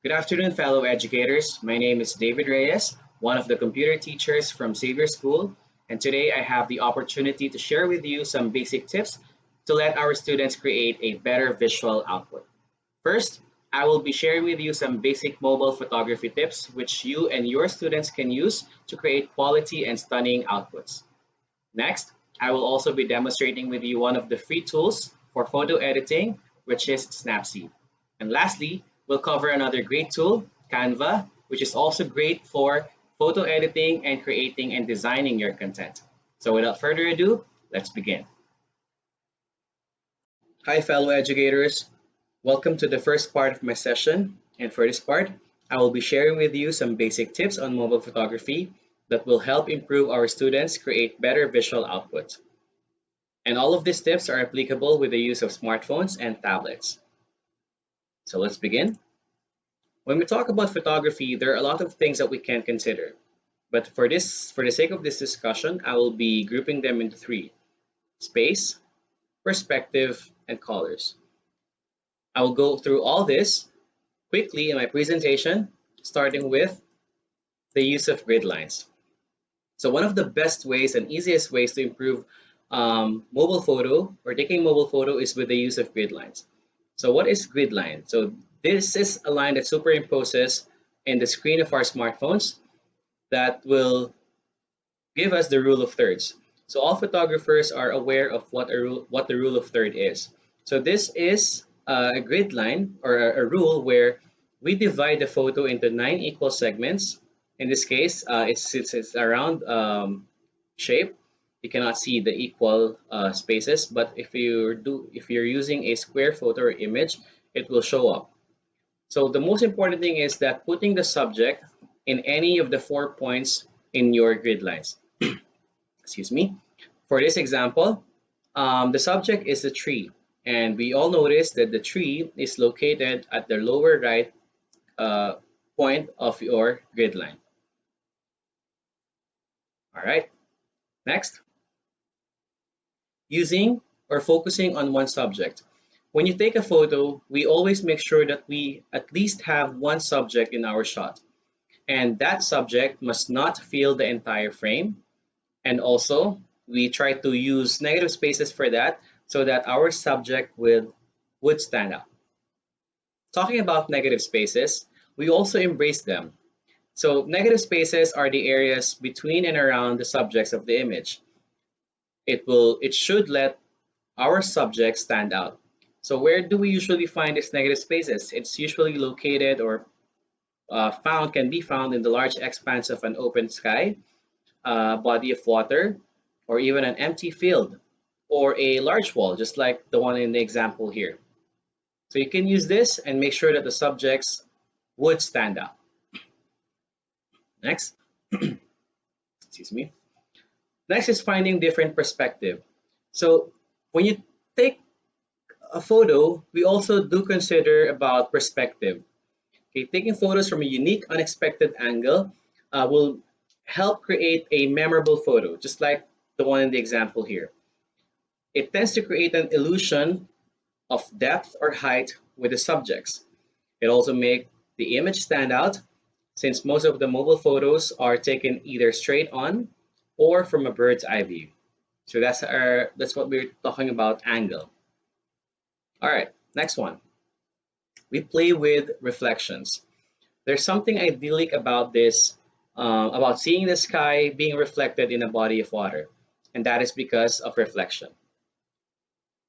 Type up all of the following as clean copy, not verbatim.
Good afternoon, fellow educators. My name is David Reyes, one of the computer teachers from Xavier School, and today I have the opportunity to share with you some basic tips to let our students create a better visual output. First, I will be sharing with you some basic mobile photography tips which you and your students can use to create quality and stunning outputs. Next, I will also be demonstrating with you one of the free tools for photo editing, which is Snapseed. And lastly, we'll cover another great tool, Canva, which is also great for photo editing and creating and designing your content. So without further ado, let's begin. Hi, fellow educators. Welcome to the first part of my session. And for this part, I will be sharing with you some basic tips on mobile photography that will help improve our students create better visual output. And all of these tips are applicable with the use of smartphones and tablets. So let's begin. When we talk about photography, there are a lot of things that we can consider. But for the sake of this discussion, I will be grouping them into three: space, perspective, and colors. I will go through all this quickly in my presentation, starting with the use of grid lines. So one of the best ways and easiest ways to improve mobile photo or taking mobile photo is with the use of grid lines. So what is grid line? So this is a line that superimposes in the screen of our smartphones that will give us the rule of thirds. So all photographers are aware of what the rule of third is. So this is a grid line or a rule where we divide the photo into 9 equal segments. In this case, it's a round shape. You cannot see the equal spaces, but if you're using a square photo or image, it will show up. So the most important thing is that putting the subject in any of the 4 points in your grid lines. Excuse me. For this example, the subject is a tree, and we all notice that the tree is located at the lower right point of your grid line. All right. Next, using or focusing on one subject. When you take a photo, we always make sure that we at least have one subject in our shot. And that subject must not fill the entire frame. And also, we try to use negative spaces for that so that our subject would stand out. Talking about negative spaces, we also embrace them. So negative spaces are the areas between and around the subjects of the image. It should let our subject stand out. So where do we usually find these negative spaces? It's usually located or can be found in the large expanse of an open sky, body of water, or even an empty field, or a large wall, just like the one in the example here. So you can use this and make sure that the subjects would stand out. Next, excuse me. Next is finding different perspective. So when you take a photo, we also do consider about perspective. Okay, taking photos from a unique, unexpected angle will help create a memorable photo, just like the one in the example here. It tends to create an illusion of depth or height with the subjects. It also makes the image stand out, since most of the mobile photos are taken either straight on or from a bird's eye view. So that's what we're talking about, angle. All right, next one. We play with reflections. There's something idyllic about this, about seeing the sky being reflected in a body of water, and that is because of reflection.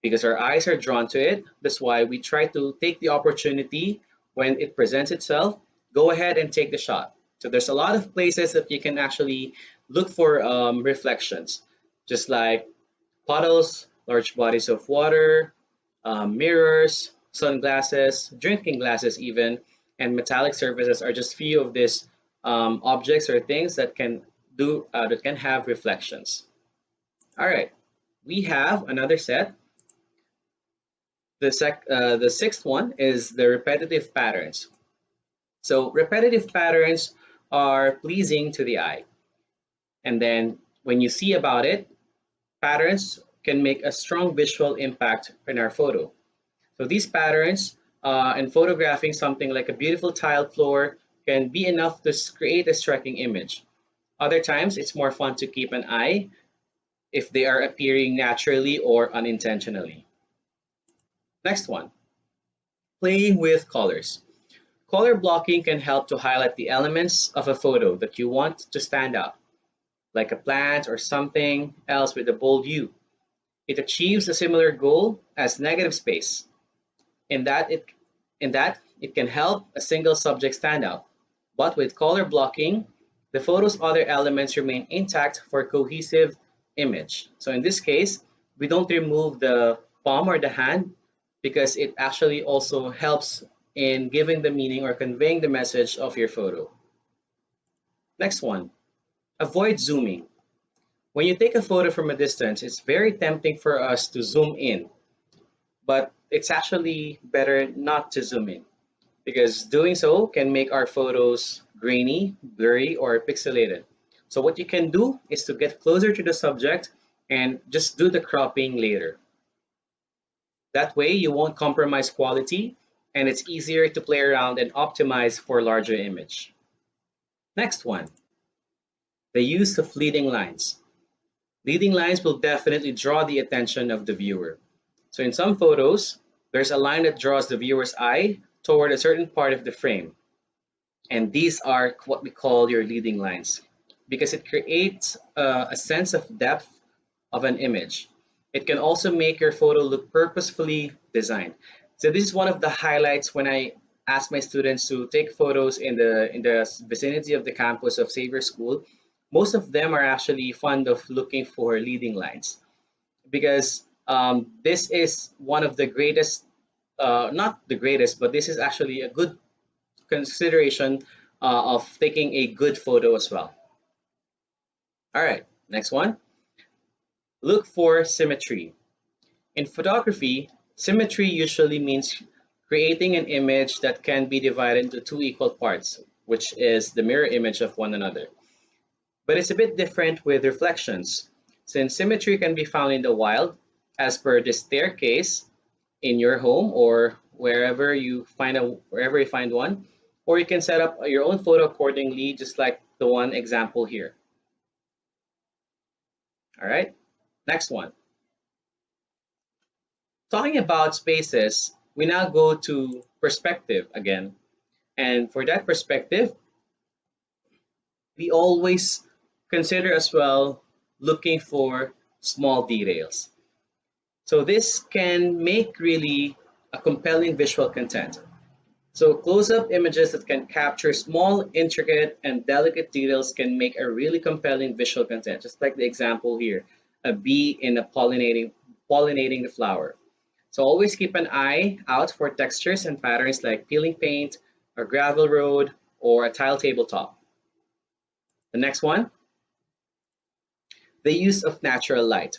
Because our eyes are drawn to it, that's why we try to take the opportunity when it presents itself, go ahead and take the shot. So there's a lot of places that you can actually look for reflections, just like puddles, large bodies of water, mirrors, sunglasses, drinking glasses even, and metallic surfaces are just few of these objects or things that can have reflections. All right, we have another set. The sixth one is the repetitive patterns. So repetitive patterns are pleasing to the eye. And then when you see about it, patterns can make a strong visual impact in our photo. So these patterns and photographing something like a beautiful tiled floor can be enough to create a striking image. Other times, it's more fun to keep an eye if they are appearing naturally or unintentionally. Next one, playing with colors. Color blocking can help to highlight the elements of a photo that you want to stand out, like a plant or something else with a bold hue. It achieves a similar goal as negative space, in that it it can help a single subject stand out. But with color blocking, the photo's other elements remain intact for a cohesive image. So in this case, we don't remove the palm or the hand because it actually also helps in giving the meaning or conveying the message of your photo. Next one, avoid zooming. When you take a photo from a distance, it's very tempting for us to zoom in, but it's actually better not to zoom in because doing so can make our photos grainy, blurry, or pixelated. So what you can do is to get closer to the subject and just do the cropping later. That way you won't compromise quality and it's easier to play around and optimize for larger image. Next one, the use of leading lines. Leading lines will definitely draw the attention of the viewer. So in some photos, there's a line that draws the viewer's eye toward a certain part of the frame. And these are what we call your leading lines because it creates a sense of depth of an image. It can also make your photo look purposefully designed. So this is one of the highlights when I ask my students to take photos in the vicinity of the campus of Xavier School. Most of them are actually fond of looking for leading lines because this is one of the greatest, not the greatest, but this is actually a good consideration of taking a good photo as well. All right, next one. Look for symmetry. In photography, symmetry usually means creating an image that can be divided into two equal parts, which is the mirror image of one another. But it's a bit different with reflections, since symmetry can be found in the wild, as per the staircase in your home or wherever you find one, or you can set up your own photo accordingly, just like the one example here. All right, next one. Talking about spaces, we now go to perspective again. And for that perspective, we always consider as well looking for small details. So this can make really a compelling visual content. So close-up images that can capture small, intricate, and delicate details can make a really compelling visual content, just like the example here, a bee in a pollinating the flower. So always keep an eye out for textures and patterns like peeling paint, a gravel road, or a tile tabletop. The next one, the use of natural light.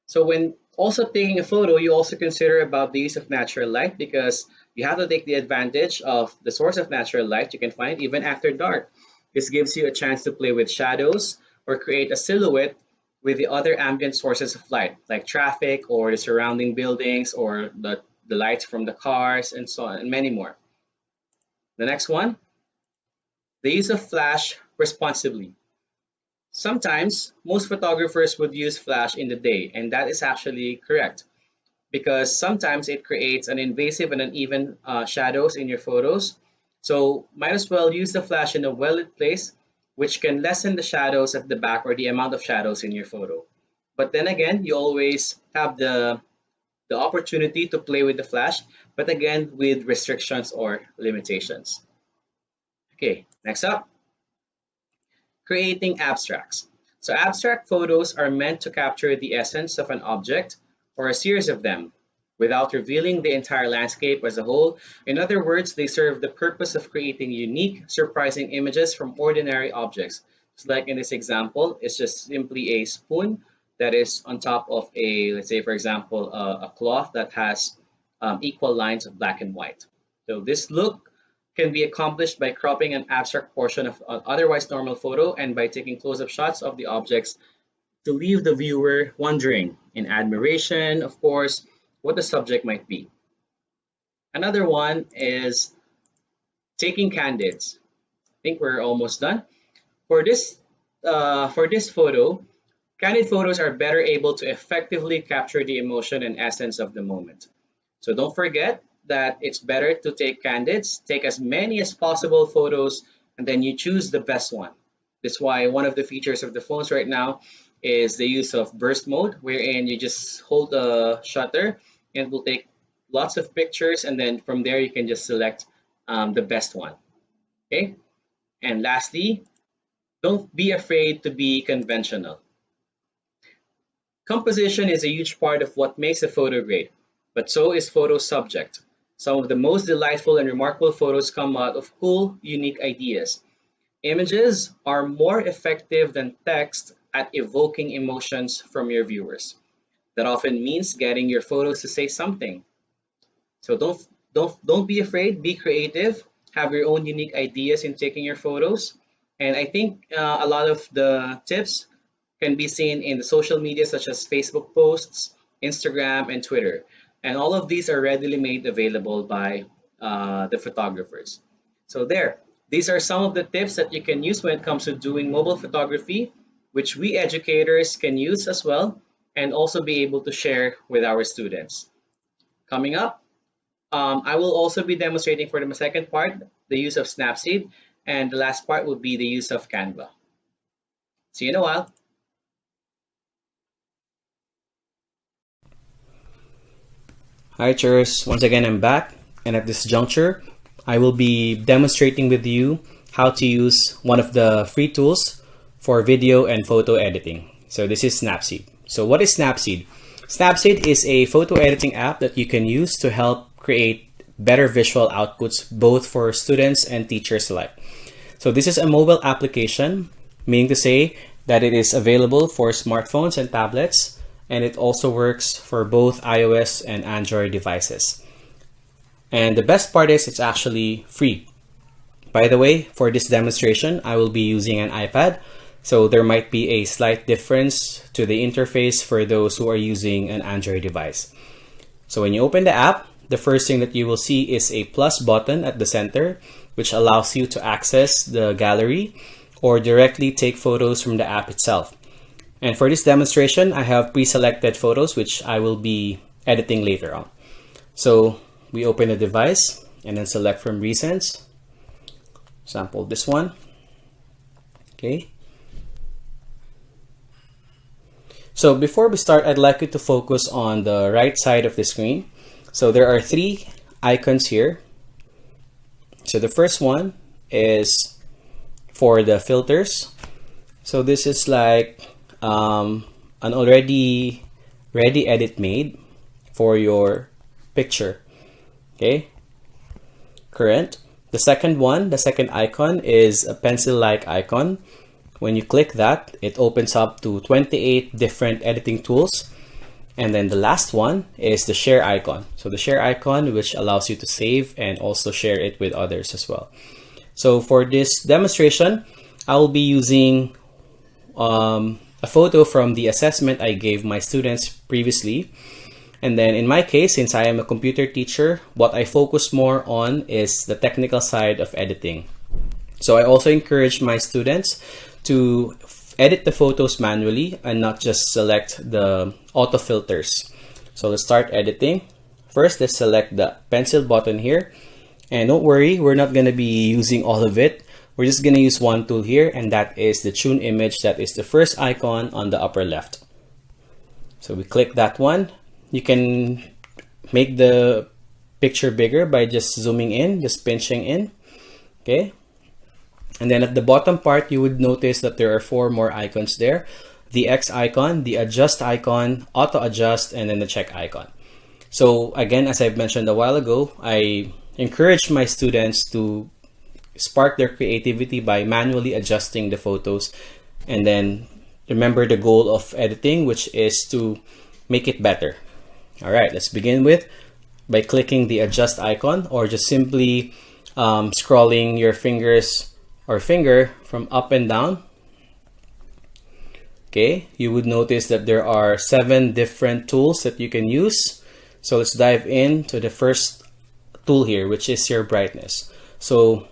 So when also taking a photo, you also consider about the use of natural light because you have to take the advantage of the source of natural light you can find even after dark. This gives you a chance to play with shadows or create a silhouette with the other ambient sources of light, like traffic or the surrounding buildings or the lights from the cars and so on, and many more. The next one, the use of flash responsibly. Sometimes, most photographers would use flash in the day, and that is actually correct because sometimes it creates an invasive and uneven shadows in your photos. So might as well use the flash in a well-lit place, which can lessen the shadows at the back or the amount of shadows in your photo. But then again, you always have the opportunity to play with the flash, but again, with restrictions or limitations. Okay, next up, creating abstracts. So abstract photos are meant to capture the essence of an object or a series of them without revealing the entire landscape as a whole. In other words, they serve the purpose of creating unique, surprising images from ordinary objects. So like in this example, it's just simply a spoon that is on top of a, let's say for example, a cloth that has equal lines of black and white. So this look can be accomplished by cropping an abstract portion of an otherwise normal photo and by taking close-up shots of the objects to leave the viewer wondering in admiration, of course, what the subject might be. Another one is taking candids. I think we're almost done. For this photo, candid photos are better able to effectively capture the emotion and essence of the moment. So don't forget that it's better to take candids, take as many as possible photos, and then you choose the best one. That's why one of the features of the phones right now is the use of burst mode, wherein you just hold the shutter and it will take lots of pictures, and then from there you can just select the best one. Okay. And lastly, don't be afraid to be conventional. Composition is a huge part of what makes a photo great, but so is photo subject. Some of the most delightful and remarkable photos come out of cool, unique ideas. Images are more effective than text at evoking emotions from your viewers. That often means getting your photos to say something. So don't be afraid, be creative, have your own unique ideas in taking your photos. And I think a lot of the tips can be seen in the social media such as Facebook posts, Instagram, and Twitter. And all of these are readily made available by the photographers. So there, these are some of the tips that you can use when it comes to doing mobile photography, which we educators can use as well and also be able to share with our students. Coming up, I will also be demonstrating for the second part the use of Snapseed, and the last part will be the use of Canva. See you in a while. Hi, cheers. Once again, I'm back, and at this juncture, I will be demonstrating with you how to use one of the free tools for video and photo editing. So this is Snapseed. So what is Snapseed? Snapseed is a photo editing app that you can use to help create better visual outputs both for students and teachers alike. So this is a mobile application, meaning to say that it is available for smartphones and tablets, and it also works for both iOS and Android devices. And the best part is it's actually free. By the way, for this demonstration, I will be using an iPad, so there might be a slight difference to the interface for those who are using an Android device. So when you open the app, the first thing that you will see is a plus button at the center, which allows you to access the gallery or directly take photos from the app itself. And for this demonstration, I have pre-selected photos, which I will be editing later on. So we open the device and then select from recents. Sample this one. Okay. So before we start, I'd like you to focus on the right side of the screen. So there are three icons here. So the first one is for the filters. So this is like an already ready edit made for your picture. Okay. Current. The second one, the second icon is a pencil-like icon. When you click that, it opens up to 28 different editing tools. And then the last one is the share icon. So the share icon, which allows you to save and also share it with others as well. So for this demonstration, I will be using a photo from the assessment I gave my students previously. And then in my case, since I am a computer teacher, what I focus more on is the technical side of editing. So I also encourage my students to edit the photos manually and not just select the auto filters. So let's start editing. First, let's select the pencil button here. And don't worry, we're not going to be using all of it. We're just going to use one tool here, and that is the tune image. That is the first icon on the upper left. So we click that one. You can make the picture bigger by just zooming in, just pinching in. Okay. And then at the bottom part, you would notice that there are four more icons there. The X icon, the adjust icon, auto adjust, and then the check icon. So again, as I've mentioned a while ago, I encourage my students to spark their creativity by manually adjusting the photos. And then remember the goal of editing, which is to make it better. All right, let's begin by clicking the adjust icon, or just simply scrolling your finger from up and down. Okay, you would notice that there are 7 different tools that you can use. So let's dive into the first tool here, which is your brightness. So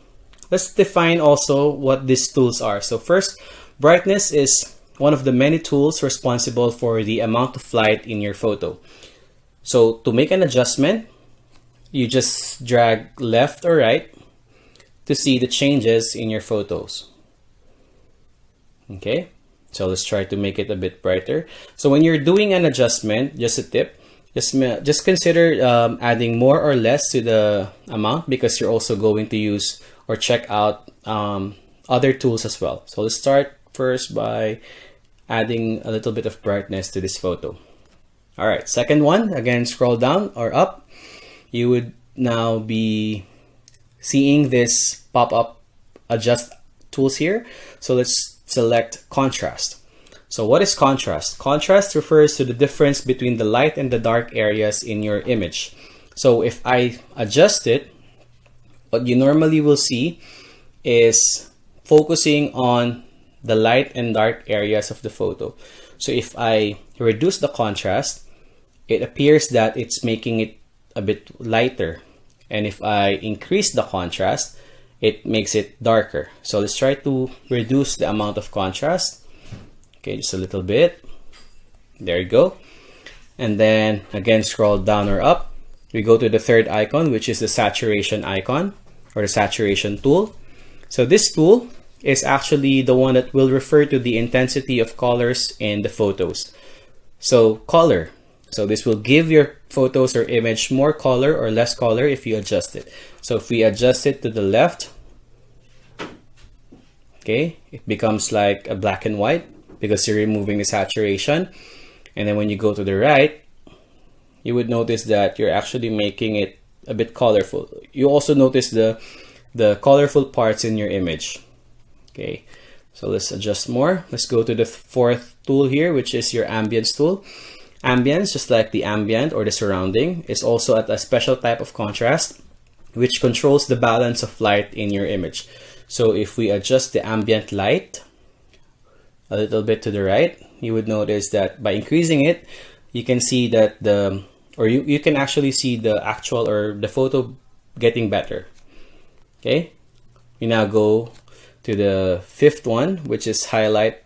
let's define also what these tools are. So first, brightness is one of the many tools responsible for the amount of light in your photo. So to make an adjustment, you just drag left or right to see the changes in your photos. Okay, so let's try to make it a bit brighter. So when you're doing an adjustment, just a tip, just consider adding more or less to the amount, because you're also going to use or check out other tools as well. So let's start first by adding a little bit of brightness to this photo. All right, second one, again, scroll down or up. You would now be seeing this pop-up adjust tools here. So let's select contrast. So what is contrast? Contrast refers to the difference between the light and the dark areas in your image. So if I adjust it, what you normally will see is focusing on the light and dark areas of the photo. So if I reduce the contrast, it appears that it's making it a bit lighter. And if I increase the contrast, it makes it darker. So let's try to reduce the amount of contrast. Okay, just a little bit. There you go. And then again, scroll down or up. We go to the third icon, which is the saturation icon or the saturation tool. So this tool is actually the one that will refer to the intensity of colors in the photos. So color. So this will give your photos or image more color or less color if you adjust it. So if we adjust it to the left, okay, it becomes like a black and white because you're removing the saturation. And then when you go to the right, you would notice that you're actually making it a bit colorful. You also notice the colorful parts in your image. Okay, so let's adjust more. Let's go to the fourth tool here, which is your ambience tool. Ambience, just like the ambient or the surrounding, is also at a special type of contrast, which controls the balance of light in your image. So if we adjust the ambient light a little bit to the right, you would notice that by increasing it, you can see that you can actually see the actual or the photo getting better. Okay, we now go to the fifth one, which is highlight,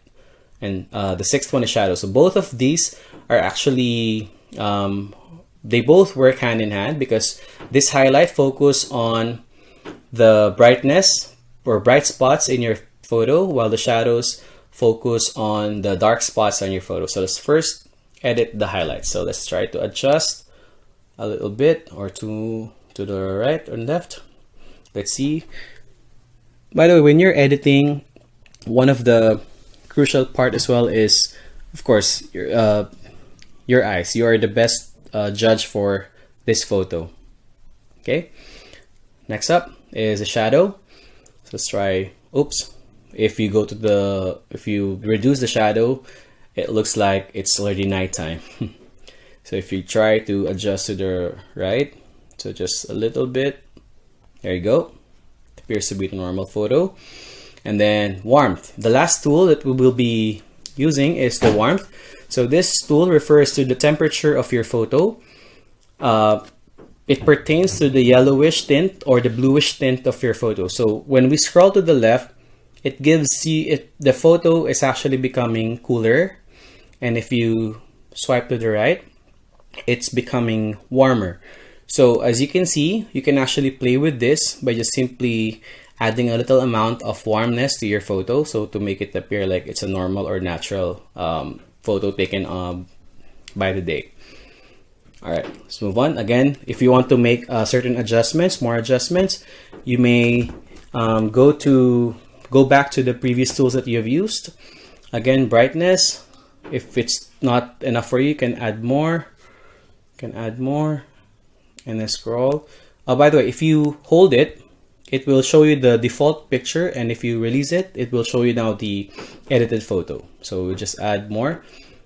and the sixth one is shadow. So both of these are actually they both work hand in hand, because this highlight focus on the brightness or bright spots in your photo, while the shadows focus on the dark spots on your photo. So let's first edit the highlights. So let's try to adjust a little bit, or to the right or left. Let's see. By the way, when you're editing, one of the crucial part as well is, of course, your eyes. You are the best judge for this photo. Okay. Next up is a shadow. So let's try. Oops. If you reduce the shadow, it looks like it's already nighttime. So if you try to adjust to the right, so just a little bit, there you go. It appears to be the normal photo. And then warmth. The last tool that we will be using is the warmth. So this tool refers to the temperature of your photo. It pertains to the yellowish tint or the bluish tint of your photo. So when we scroll to the left, it gives you the photo is actually becoming cooler, and if you swipe to the right, it's becoming warmer. So as you can see, you can actually play with this by just simply adding a little amount of warmness to your photo, so to make it appear like it's a normal or natural photo taken by the day. All right, let's move on. Again, if you want to make certain adjustments, more adjustments, you may go back to the previous tools that you have used. Again, brightness. If it's not enough for you, you can add more. And then scroll. By the way, if you hold it, it will show you the default picture, and if you release it, it will show you now the edited photo. So we'll just add more.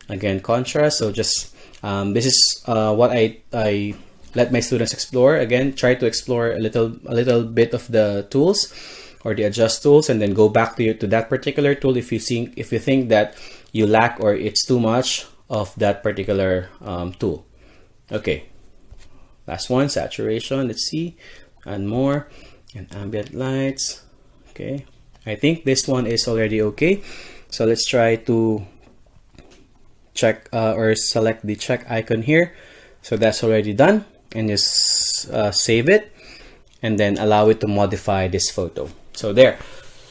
Again, contrast. So just this is what I let my students explore. Again, try to explore a little bit of the tools or the adjust tools, and then go back to that particular tool if you think that you lack or it's too much of that particular tool. Okay, Last one, saturation. Let's see, and more, and ambient lights. Okay, I think this one is already okay. So let's try to check or select the check icon here. So that's already done, and just save it, and then allow it to modify this photo. So there.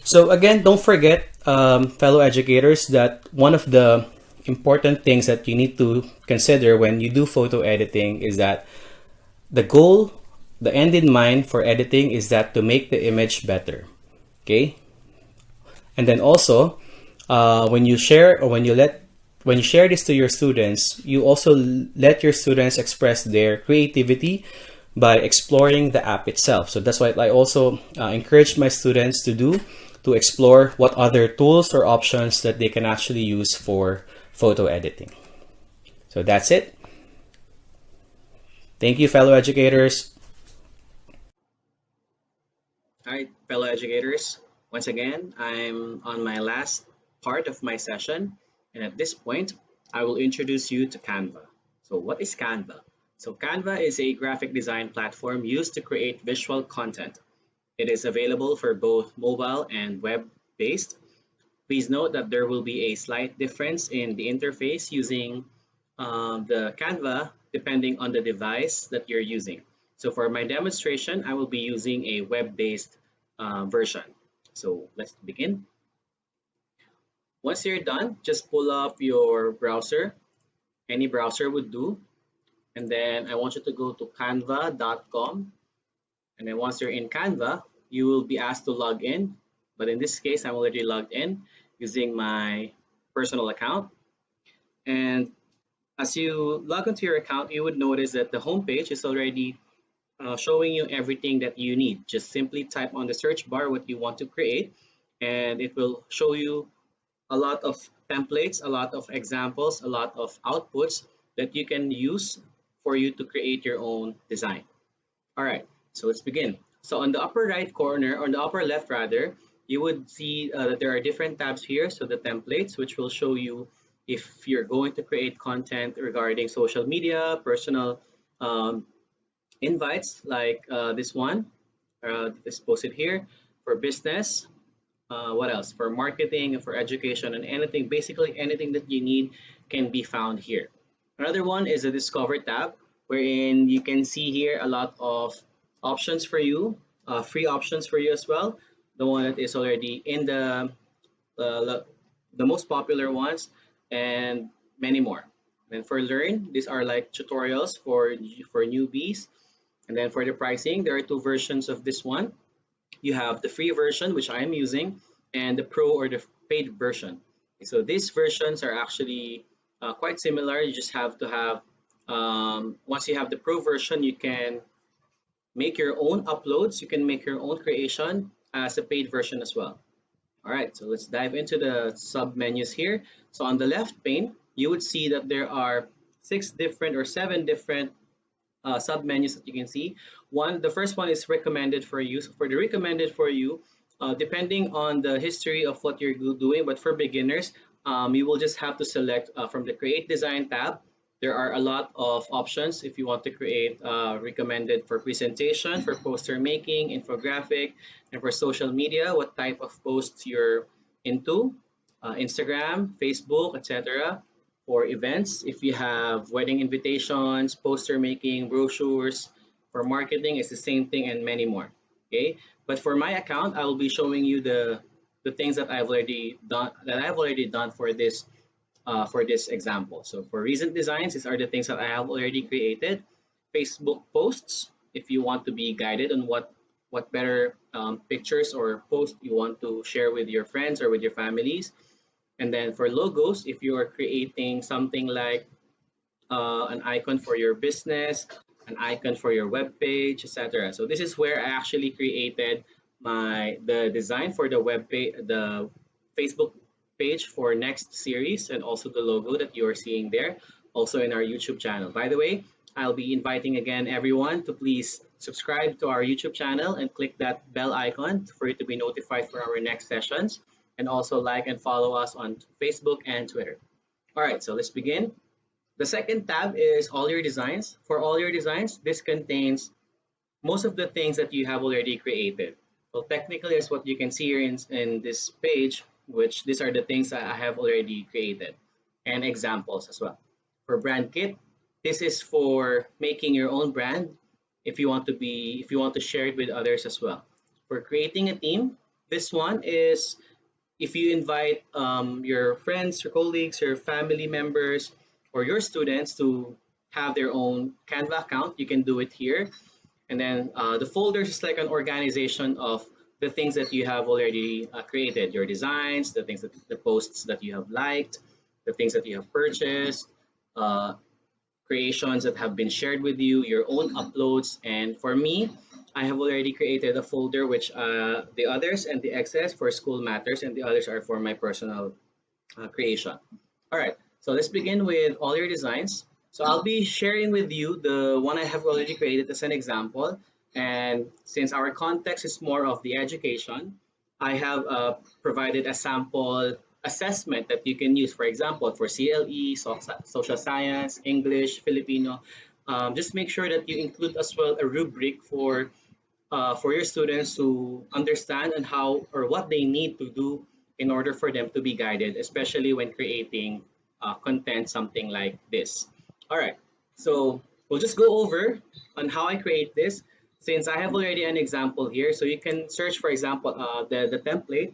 So again, don't forget, fellow educators, that one of the important things that you need to consider when you do photo editing is that the goal, the end in mind for editing is that to make the image better. Okay. And then also, when you share or when you share this to your students, you also let your students express their creativity by exploring the app itself. So that's what I also encourage my students to do, to explore what other tools or options that they can actually use for photo editing. So that's it. Thank you, fellow educators. All right, fellow educators. Once again, I'm on my last part of my session, and at this point, I will introduce you to Canva. So what is Canva? So Canva is a graphic design platform used to create visual content. It is available for both mobile and web-based. Please note that there will be a slight difference in the interface using the Canva depending on the device that you're using. So for my demonstration, I will be using a web-based version. So let's begin. Once you're done, just pull up your browser. Any browser would do. And then I want you to go to canva.com. And then once you're in Canva, you will be asked to log in. But in this case, I'm already logged in using my personal account. And as you log into your account, you would notice that the homepage is already showing you everything that you need. Just simply type on the search bar what you want to create, and it will show you a lot of templates, a lot of examples, a lot of outputs that you can use for you to create your own design. All right, so let's begin. So on the upper right corner, on the upper left rather, you would see that there are different tabs here. So the templates, which will show you if you're going to create content regarding social media, personal invites like this one, is posted here for business. What else? For marketing, for education, and anything, basically anything that you need can be found here. Another one is the Discover tab, wherein you can see here a lot of options for you, free options for you as well. The one that is already in uh, the most popular ones, and many more. And for Learn, these are like tutorials for newbies. And then for the pricing, there are two versions of this one. You have the free version, which I am using, and the pro or the paid version. So these versions are actually quite similar. You just have to have, once you have the pro version, you can make your own uploads. You can make your own creation as a paid version as well. All right, so let's dive into the sub menus here. So on the left pane, you would see that there are 7 different sub menus that you can see. The first one is recommended for you. So for the recommended for you, depending on the history of what you're doing, but for beginners, you will just have to select from the Create Design tab. There are a lot of options if you want to create recommended for presentation, for poster making, infographic, and for social media, what type of posts you're into, Instagram, Facebook, etc. For events, if you have wedding invitations, poster making, brochures, for marketing, it's the same thing and many more. Okay, but for my account, I will be showing you the things that I've already done for this example. So for recent designs, these are the things that I have already created. Facebook posts, if you want to be guided on what better pictures or posts you want to share with your friends or with your families. And then for logos, if you are creating something like an icon for your business, an icon for your web page, etc. So this is where I actually created the design for the web page, the Facebook page for next series, and also the logo that you are seeing there, also in our YouTube channel. By the way, I'll be inviting again everyone to please subscribe to our YouTube channel and click that bell icon for you to be notified for our next sessions, and also like and follow us on Facebook and Twitter. All right, so let's begin. The second tab is all your designs. For all your designs, this contains most of the things that you have already created. So technically, as what you can see here in this page, which these are the things that I have already created and examples as well. For brand kit, this is for making your own brand if you want to share it with others as well. For creating a team, this one is if you invite your friends, your colleagues, your family members, or your students to have their own Canva account, you can do it here. And then the folders is like an organization of the things that you have already created, your designs, the posts that you have liked, the things that you have purchased, uh, creations that have been shared with you, your own uploads. And for me, I have already created a folder which the others and the excess for school matters, and the others are for my personal creation. All right, so let's begin with all your designs. So I'll be sharing with you the one I have already created as an example. And since our context is more of the education, I have provided a sample assessment that you can use, for example, for CLE, social science, English, Filipino. Just make sure that you include as well a rubric for your students to understand and how or what they need to do in order for them to be guided, especially when creating content, something like this. All right, so we'll just go over on how I create this. Since I have already an example here, so you can search, for example, the template,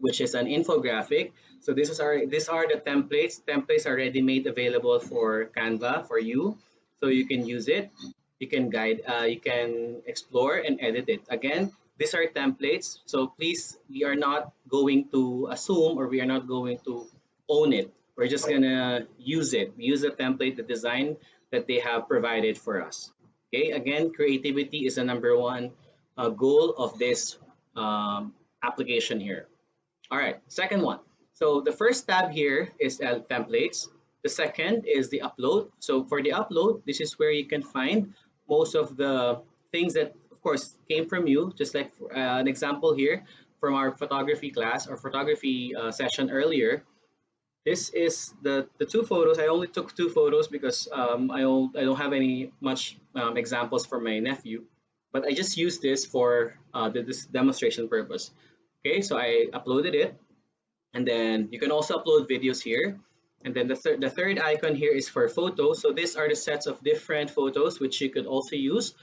which is an infographic. So these are the templates. Templates are already made available for Canva for you, so you can use it. You can explore and edit it. Again, these are templates, so please, we are not going to assume or we are not going to own it. We're just gonna use it. We use the template, the design that they have provided for us. Okay. Again, creativity is the number one goal of this application here. All right, second one. So the first tab here is templates. The second is the upload. So for the upload, this is where you can find most of the things that, of course, came from you. Just like an example here from our photography class or photography session earlier. This is the two photos. I only took two photos because I don't have any much examples for my nephew, but I just used this for this demonstration purpose. Okay, so I uploaded it, and then you can also upload videos here. And then the third icon here is for photos. So these are the sets of different photos which you could also use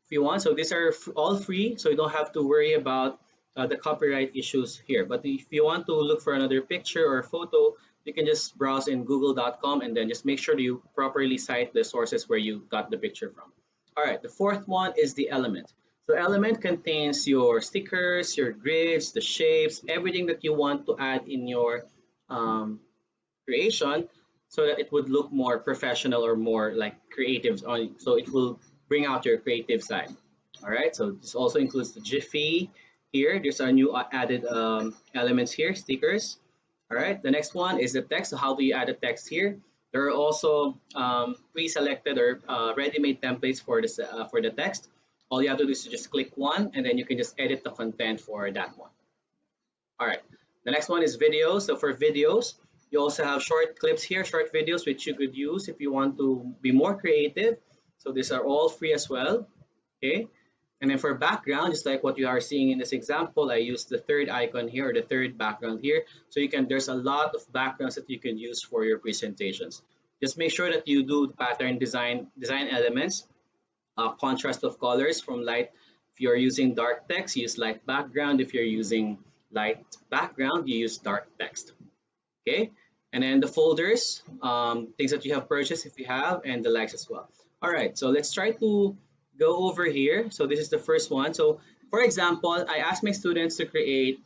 if you want. So these are all free, so you don't have to worry about the copyright issues here. But if you want to look for another picture or photo, you can just browse in google.com and then just make sure that you properly cite the sources where you got the picture from. All right, the fourth one is the element. So element contains your stickers, your grids, the shapes, everything that you want to add in your um, creation so that it would look more professional or more like creative on, so it will bring out your creative side. All right, so this also includes the Jiffy here. There's our new added elements here, stickers. All right, the next one is the text. So how do you add a text here? There are also pre-selected or ready-made templates for the text. All you have to do is to just click one, and then you can just edit the content for that one. All right, the next one is videos. So for videos, you also have short clips here, short videos, which you could use if you want to be more creative. So these are all free as well. Okay. And then for background, just like what you are seeing in this example, I used the third icon here or the third background here. So there's a lot of backgrounds that you can use for your presentations. Just make sure that you do the pattern design elements, contrast of colors from light. If you're using dark text, use light background. If you're using light background, you use dark text. Okay, and then the folders, things that you have purchased if you have, and the likes as well. All right, so let's try to go over here. So this is the first one. So for example, I asked my students to create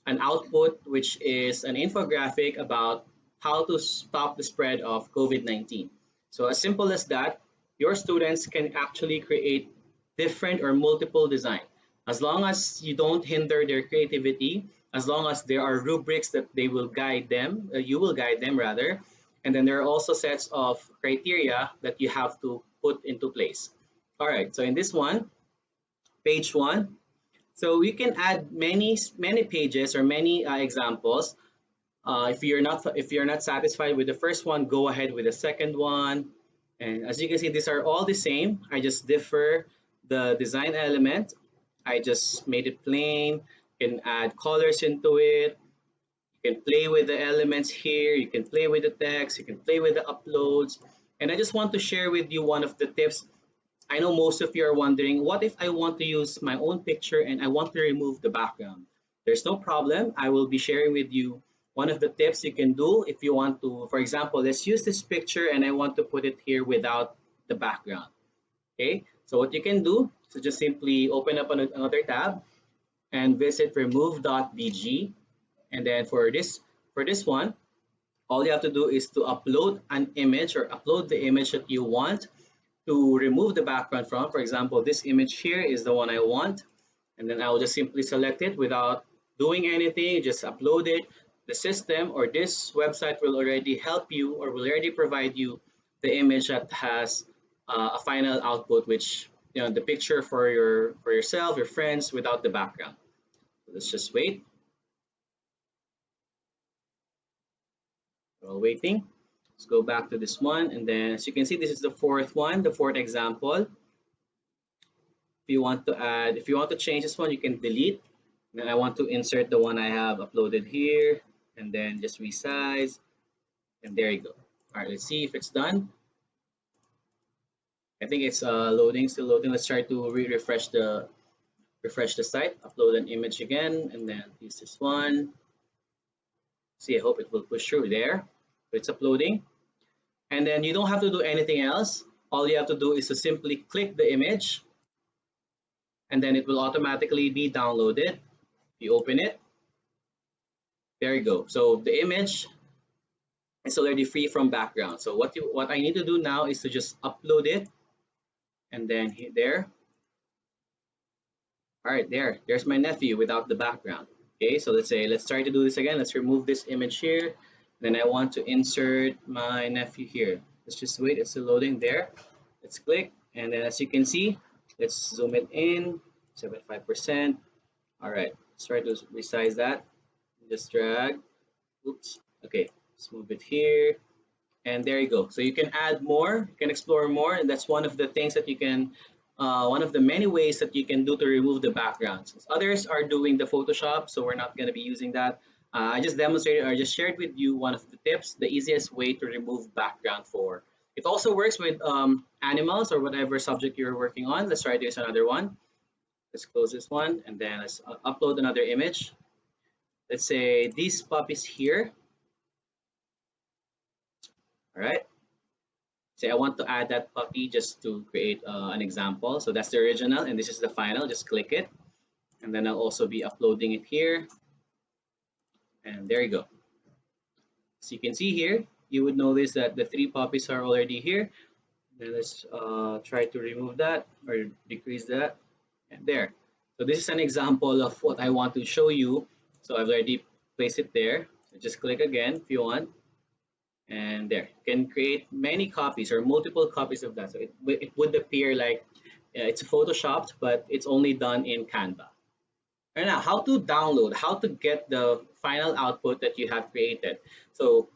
an output, which is an infographic about how to stop the spread of COVID-19. So as simple as that, your students can actually create different or multiple design. As long as you don't hinder their creativity, as long as there are rubrics that they will guide them, you will guide them rather, and then there are also sets of criteria that you have to put into place. All right, so in this one, page one, so you can add many pages or many examples. If you're not satisfied with the first one, go ahead with the second one. And as you can see, these are all the same. I just differ the design element. I just made it plain. You can add colors into it. You can play with the elements here. You can play with the text. You can play with the uploads. And I just want to share with you one of the tips. I know most of you are wondering, what if I want to use my own picture and I want to remove the background? There's no problem. I will be sharing with you one of the tips you can do if you want to. For example, let's use this picture and I want to put it here without the background. Okay, so what you can do is just simply open up another tab and visit remove.bg. And then for this one, all you have to do is to upload an image or upload the image that you want to remove the background from. For example, this image here is the one I want, and then I will just simply select it without doing anything, just upload it. The system or this website will already help you or will already provide you the image that has a final output, which the picture for yourself, your friends, without the background. Let's just wait. While waiting, let's go back to this one, and then as you can see, this is the fourth one, the fourth example. If you want to change this one, you can delete. Then I want to insert the one I have uploaded here, and then just resize, and there you go. All right, let's see if it's done. I think it's loading, still loading. Let's try to refresh the site. Upload an image again, and then use this one. See, I hope it will push through there. It's uploading, and then you don't have to do anything else. All you have to do is to simply click the image, and then it will automatically be downloaded. You open it, there you go. So the image is already free from background. So what I need to do now is to just upload it, and then hit there. All right, there's my nephew without the background. Okay, so let's try to do this again. Let's remove this image here. Then I want to insert my nephew here. Let's just wait, it's still loading there. Let's click, and then as you can see, let's zoom it in, 75%. All right, let's try to resize that. Just drag, oops, okay, let's move it here. And there you go. So you can add more, you can explore more, and that's one of the things that you can, one of the many ways that you can do to remove the backgrounds. Others are doing the Photoshop, so we're not going to be using that. I just demonstrated, or just shared with you one of the tips, the easiest way to remove background for. It also works with animals or whatever subject you're working on. Let's try to use another one. Let's close this one, and then let's upload another image. Let's say these puppies here. All right. Say I want to add that puppy just to create an example. So that's the original, and this is the final. Just click it, and then I'll also be uploading it here. And there you go. So you can see here, you would notice that the three puppies are already here. Then let's try to remove that or decrease that. And there. So this is an example of what I want to show you. So I've already placed it there. So just click again if you want. And there, you can create many copies or multiple copies of that. So it would appear like it's photoshopped, but it's only done in Canva. And now, how to download, how to get the final output that you have created. So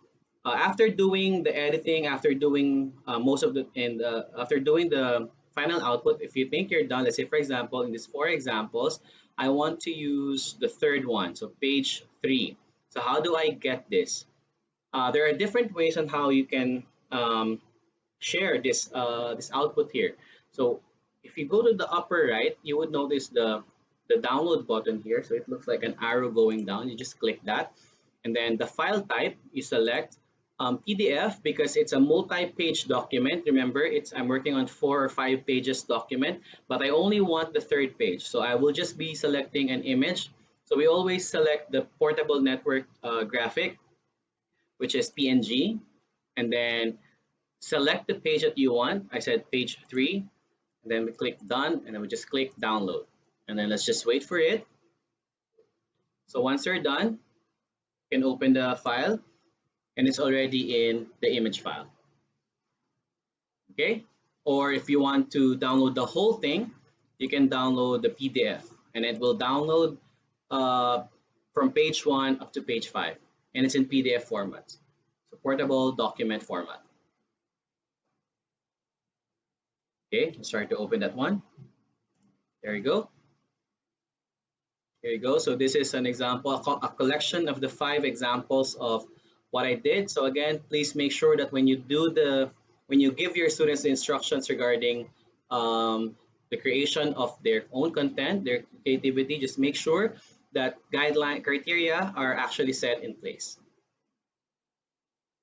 after doing the editing, after doing after doing the final output, if you think you're done, let's say for example, in these 4 examples, I want to use the third one, so page 3. So how do I get this? There are different ways on how you can share this output here. So if you go to the upper right, you would notice the download button here. So it looks like an arrow going down. You just click that, and then the file type you select PDF because it's a multi-page document. Remember, I'm working on 4 or 5 pages document, but I only want the 3rd page. So I will just be selecting an image. So we always select the portable network graphic, which is PNG, and then select the page that you want. I said page 3, and then we click done, and then we just click download. And then let's just wait for it. So once you're done, you can open the file, and it's already in the image file. Okay? Or if you want to download the whole thing, you can download the PDF, and it will download from page 1 up to page 5. and it's in PDF format, so portable document format. Okay, let's try to open that one. There you go. Here you go. So this is an example, a collection of the 5 examples of what I did. So again, please make sure that when you give your students the instructions regarding the creation of their own content, their creativity, just make sure that guideline criteria are actually set in place.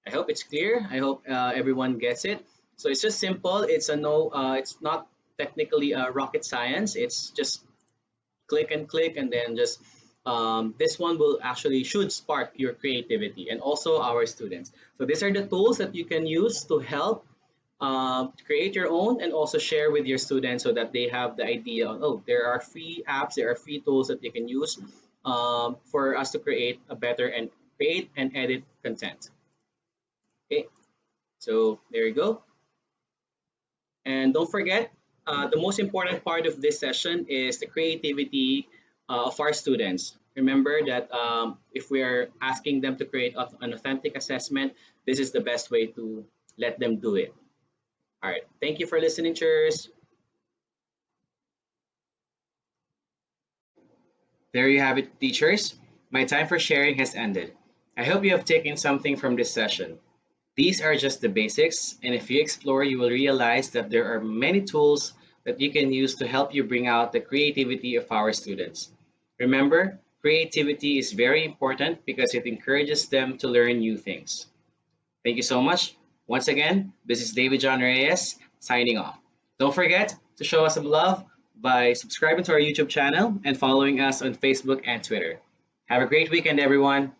I hope it's clear. I hope everyone gets it. So it's just simple. It's a no. It's not technically a rocket science. It's just click and click, and then just this one will actually should spark your creativity and also our students. So these are the tools that you can use to help create your own and also share with your students so that they have the idea of, oh, there are free apps, there are free tools that they can use for us to create a better and create and edit content. Okay, so there you go. And don't forget, the most important part of this session is the creativity of our students. Remember that if we are asking them to create an authentic assessment, this is the best way to let them do it. All right, thank you for listening, cheers. There you have it, teachers. My time for sharing has ended. I hope you have taken something from this session. These are just the basics, and if you explore, you will realize that there are many tools that you can use to help you bring out the creativity of our students. Remember, creativity is very important because it encourages them to learn new things. Thank you so much. Once again, this is David John Reyes signing off. Don't forget to show us some love by subscribing to our YouTube channel and following us on Facebook and Twitter. Have a great weekend, everyone.